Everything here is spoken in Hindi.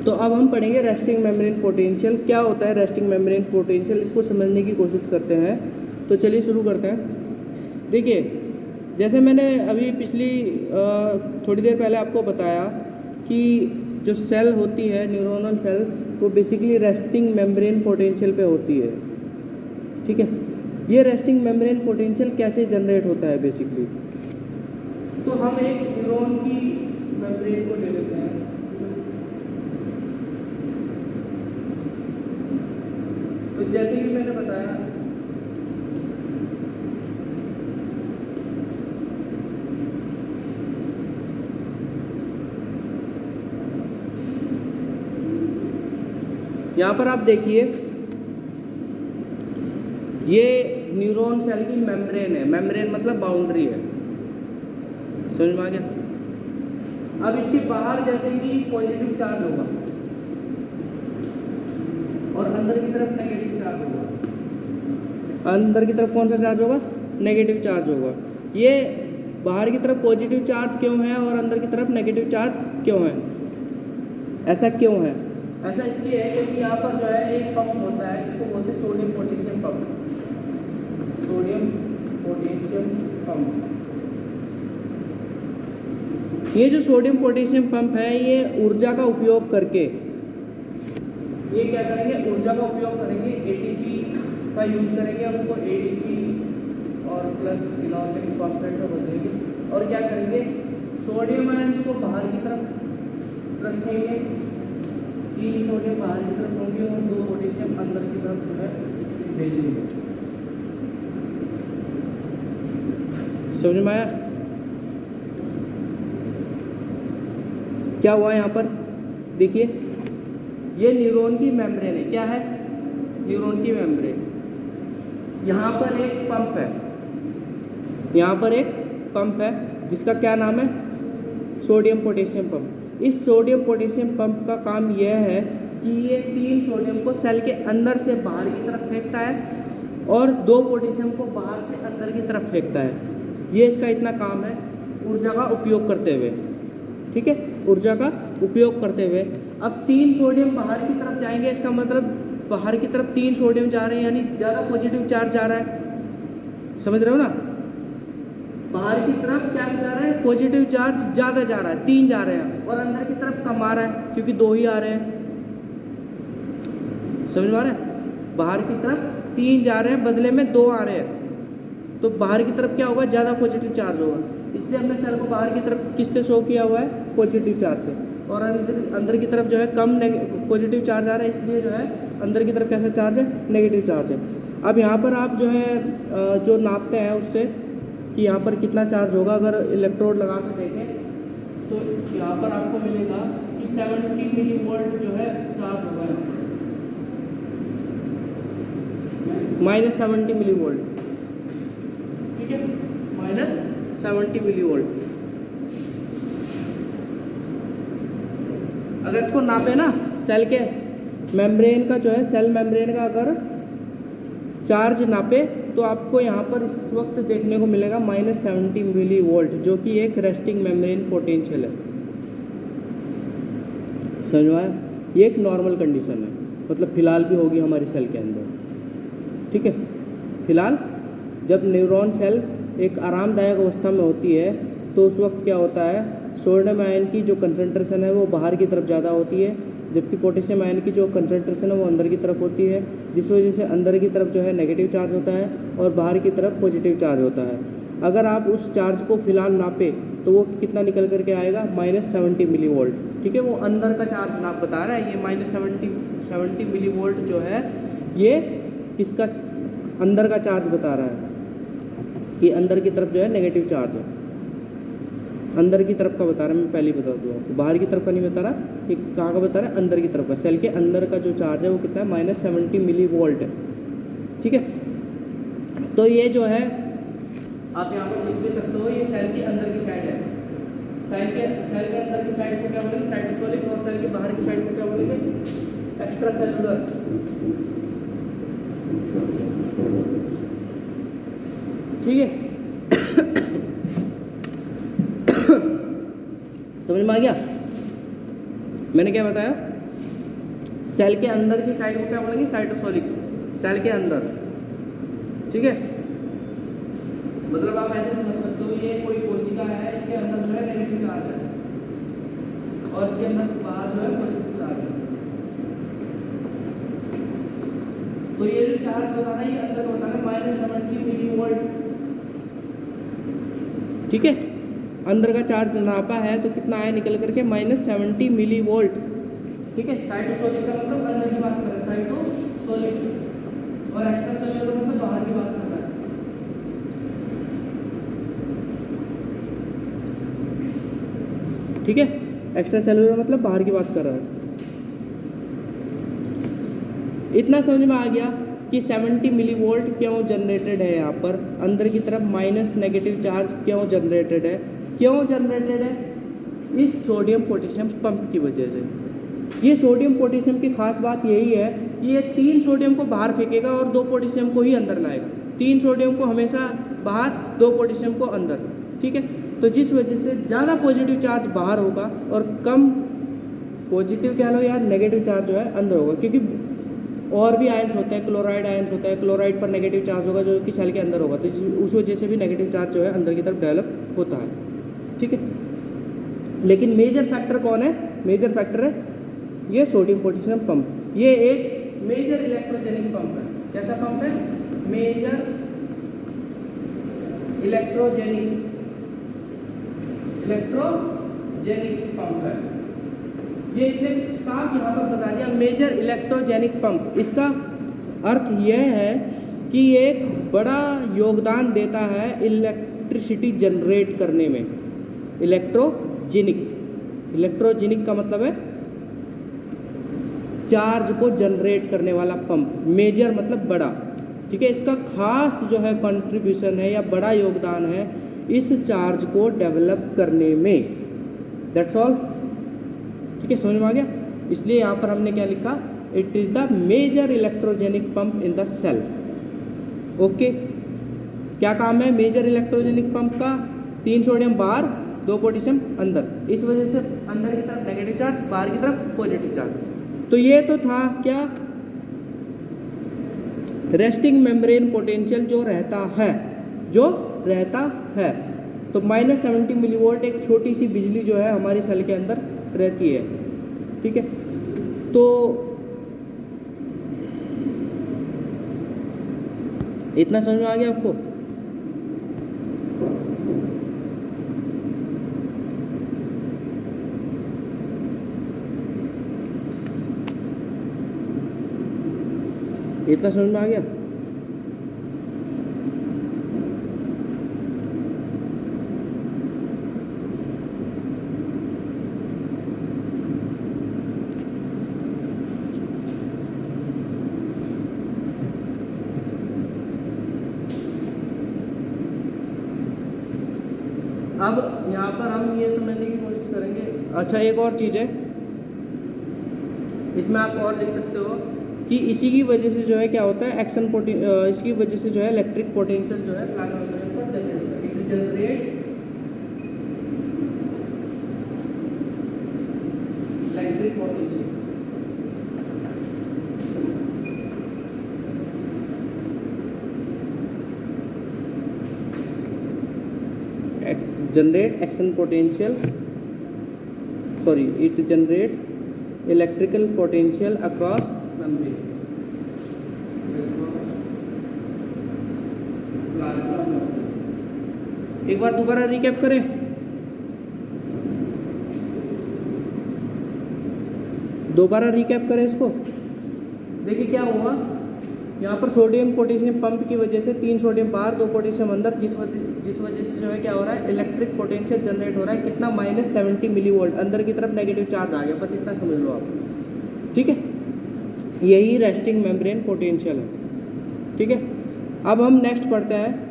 तो अब हम पढ़ेंगे रेस्टिंग मेम्ब्रेन पोटेंशियल। क्या होता है रेस्टिंग मेम्ब्रेन पोटेंशियल, इसको समझने की कोशिश करते हैं। तो चलिए शुरू करते हैं। देखिए, जैसे मैंने अभी पिछली थोड़ी देर पहले आपको बताया कि जो सेल होती है न्यूरोनल सेल, वो बेसिकली रेस्टिंग मेम्ब्रेन पोटेंशियल पे होती है। ठीक है, ये रेस्टिंग मेम्ब्रेन पोटेंशियल कैसे जनरेट होता है बेसिकली। तो हम एक न्यूरॉन की मेम्ब्रेन को ले लेते हैं। तो जैसे कि मैंने बताया, यहाँ पर आप देखिए, ये न्यूरॉन सेल की मेम्ब्रेन है। मेम्ब्रेन मतलब बाउंड्री है, समझ में आ गया। अब इसके बाहर जैसे कि पॉजिटिव चार्ज होगा और अंदर की तरफ नेगेटिव चार्ज होगा। अंदर की तरफ कौन सा चार्ज होगा? नेगेटिव चार्ज होगा। ये बाहर की तरफ पॉजिटिव चार्ज क्यों है और अंदर की तरफ नेगेटिव चार्ज क्यों है? ऐसा क्यों है? ऐसा इसलिए है क्योंकि यहाँ पर जो है एक पंप होता है, जिसको बोलते हैं sodium potassium pump. Sodium potassium pump, ये जो सोडियम पोटेशियम पंप है, ये ऊर्जा का उपयोग करके, ये क्या करेंगे? ऊर्जा का उपयोग करेंगे, एटीपी का यूज करेंगे, उसको एडीपी और प्लस इनऑर्गेनिक फॉस्फेट में बदलेंगे और क्या करेंगे? सोडियम आयंस को बाहर की तरफ रखेंगे, 3 सोडियम बाहर की तरफ होंगे और 2 पोटेशियम अंदर की तरफ जो है भेजेंगे। समझ में आया क्या हुआ? यहाँ पर देखिए, ये न्यूरॉन की मेम्ब्रेन है। क्या है? न्यूरॉन की मेम्ब्रेन। यहाँ पर एक पंप है, यहाँ पर एक पंप है जिसका क्या नाम है? Sodium potassium pump. इस सोडियम पोटेशियम पंप का काम यह है कि ये 3 सोडियम को सेल के अंदर से बाहर की तरफ फेंकता है और 2 पोटेशियम को बाहर से अंदर की तरफ फेंकता है। ये इसका इतना काम है, ऊर्जा का उपयोग करते हुए। ठीक है, ऊर्जा का उपयोग करते हुए। अब 3 सोडियम बाहर की तरफ जाएंगे, इसका मतलब बाहर की तरफ 3 सोडियम जा रहे हैं, यानी ज़्यादा पॉजिटिव चार्ज जा रहा है। समझ रहे हो ना? बाहर की तरफ क्या जा रहा है? पॉजिटिव चार्ज ज़्यादा जा रहा है, 3 जा रहे हैं, और अंदर की तरफ कम आ रहा है क्योंकि 2 ही आ रहे हैं। समझ में आ रहा है? बाहर की तरफ 3 जा रहे हैं, बदले में 2 आ रहे हैं, तो बाहर की तरफ क्या होगा? ज़्यादा पॉजिटिव चार्ज होगा। इसलिए हमने सेल को बाहर की तरफ किससे शो किया हुआ है? पॉजिटिव चार्ज से। और अंदर की तरफ जो है कम पॉजिटिव चार्ज आ रहा है, इसलिए जो है अंदर की तरफ कैसा चार्ज है? नेगेटिव चार्ज है। अब यहाँ पर आप जो है जो नापते हैं उससे कि यहाँ पर कितना चार्ज होगा, अगर इलेक्ट्रोड लगा के देखें तो यहाँ पर आपको मिलेगा कि 70 मिली वोल्ट जो है चार्ज होगा, -70 मिली वोल्ट। ठीक है, -70 मिली वोल्ट। अगर इसको नापे ना, सेल के मेम्ब्रेन का जो है, सेल मेम्ब्रेन का अगर चार्ज नापे तो आपको यहाँ पर इस वक्त देखने को मिलेगा -70 मिली वोल्ट, जो कि एक रेस्टिंग मेम्ब्रेन पोटेंशियल है। समझ में आया? ये एक नॉर्मल कंडीशन है, मतलब फिलहाल भी होगी हमारी सेल के अंदर। ठीक है, फिलहाल जब न्यूरॉन सेल एक आरामदायक अवस्था में होती है तो उस वक्त क्या होता है? सोडियम आयन की जो कंसंट्रेशन है वो बाहर की तरफ ज़्यादा होती है, जबकि पोटेशियम आयन की जो कंसंट्रेशन है वो अंदर की तरफ होती है, जिस वजह से अंदर की तरफ जो है नेगेटिव चार्ज होता है और बाहर की तरफ पॉजिटिव चार्ज होता है। अगर आप उस चार्ज को फिलहाल नापे तो वो कितना निकल करके आएगा? -70 मिली वोल्ट। ठीक है, वो अंदर का चार्ज नाप बता रहा है। ये -70 मिली वोल्ट जो है, ये किसका? अंदर का चार्ज बता रहा है कि अंदर की तरफ जो है नेगेटिव चार्ज है। अंदर की तरफ का बता रहा है, मैं पहले ही बता दूँ आपको। बाहर की तरफ का नहीं बता रहा, ये कहाँ का बता रहा है? अंदर की तरफ का। सेल के अंदर का जो चार्ज है वो कितना है? -70 मिली वोल्ट है। ठीक है, तो ये जो है आप यहाँ पर लिख भी सकते हो, ये सेल के अंदर की साइड है। सेल के अंदर की साइड को क्या बोलेंगे? साइटोस्केलेटन। और सेल के बाहर की साइड को क्या बोलेंगे? Extra cellular. ठीक है, समझ में आ गया मैंने क्या बताया? सेल के अंदर की साइड को क्या बोलेंगे, साइटोसोलिक, सेल के अंदर, ठीक है। मतलब आप ऐसे समझ सकते हो, ये कोई कोशिका है, इसके अंदर जो है नेगेटिव चार्ज है और इसके अंदर बाहर जो है पॉजिटिव चार्ज है। तो ये जो चार्ज बताना है, ये अंदर बताना है -70 मिलीवोल्ट, ठीक है। अंदर का चार्ज नापा है तो कितना आया निकल करके, -70 मिलीवोल्ट, ठीक है। साइटोसोलिक का मतलब अंदर की बात कर रहा है, साइटोसोलिक, और एक्स्ट्रा सेल्यूलर मतलब बाहर की बात कर रहा है। ठीक है, एक्स्ट्रा सेल्यूलर मतलब बाहर की बात कर रहा है। इतना समझ में आ गया कि 70 मिलीवोल्ट क्यों जनरेटेड है, यहाँ पर अंदर की तरफ माइनस नेगेटिव चार्ज क्यों जनरेटेड है, क्यों जनरेटेड है, इस सोडियम पोटेशियम पंप की वजह से। ये सोडियम पोटेशियम की खास बात यही है, ये 3 सोडियम को बाहर फेंकेगा और 2 पोटेशियम को ही अंदर लाएगा। 3 सोडियम को हमेशा बाहर, 2 पोटेशियम को अंदर, ठीक है। तो जिस वजह से ज़्यादा पॉजिटिव चार्ज बाहर होगा और कम पॉजिटिव कह लो या नेगेटिव चार्ज जो है अंदर होगा, क्योंकि और भी आयंस होते हैं, क्लोराइड आयंस होता है, क्लोराइड पर नेगेटिव चार्ज होगा जो कि सेल के अंदर होगा, तो उस वजह से भी नेगेटिव चार्ज जो है अंदर की तरफ डेवलप होता है, ठीक है। लेकिन मेजर फैक्टर कौन है, मेजर फैक्टर है ये सोडियम पोटेशियम पंप। ये एक मेजर इलेक्ट्रोजेनिक पंप है। कैसा पंप है, मेजर इलेक्ट्रोजेनिक पंप है। ये इसने साफ यहाँ पर बता दिया, मेजर इलेक्ट्रोजेनिक पंप। इसका अर्थ यह है कि ये एक बड़ा योगदान देता है इलेक्ट्रिसिटी जनरेट करने में। इलेक्ट्रोजेनिक का मतलब है चार्ज को जनरेट करने वाला पंप। मेजर मतलब बड़ा, ठीक है। इसका खास जो है कंट्रीब्यूशन है या बड़ा योगदान है इस चार्ज को डेवलप करने में। दैट्स ऑल, ठीक है, समझ में आ गया। इसलिए यहाँ पर हमने क्या लिखा, it is the major electrogenic pump in the cell. Okay, क्या काम है मेजर इलेक्ट्रोजेनिक पंप का, 3 सोडियम बाहर, 2 पोटेशियम अंदर, इस वजह से अंदर की तरफ नेगेटिव चार्ज, बाहर की तरफ पॉजिटिव चार्ज। तो ये तो था क्या, रेस्टिंग मेम्ब्रेन पोटेंशियल जो रहता है। तो -70 मिलीवोल्ट एक छोटी सी बिजली जो है हमारी सेल के अंदर रहती है, ठीक है। तो इतना समझ में आ गया आपको। इतना समझ में आ गया। अब यहाँ पर हम ये समझने की कोशिश करेंगे। अच्छा, एक और चीज़ है इसमें आप और लिख सकते हो कि इसी की वजह से जो है क्या होता है, इसकी वजह से जो है इलेक्ट्रिक पोटेंशियल जो है प्लाज्मा मेम्ब्रेन पर जनरेट होता है। It generate electric potential, generate action potential, sorry, it generate electrical potential across membrane। एक बार दोबारा रिकैप करें। इसको देखिए क्या हुआ, यहाँ पर सोडियम पोटेशियम पंप की वजह से 3 सोडियम बाहर, 2 पोटेशियम अंदर, जिस वजह से जो है क्या हो रहा है, इलेक्ट्रिक पोटेंशियल जनरेट हो रहा है। कितना, -70 मिलीवोल्ट, अंदर की तरफ नेगेटिव चार्ज आ गया। बस इतना समझ लो आप, ठीक है। यही रेस्टिंग मेम्ब्रेन पोटेंशियल है, ठीक है। अब हम नेक्स्ट पढ़ते हैं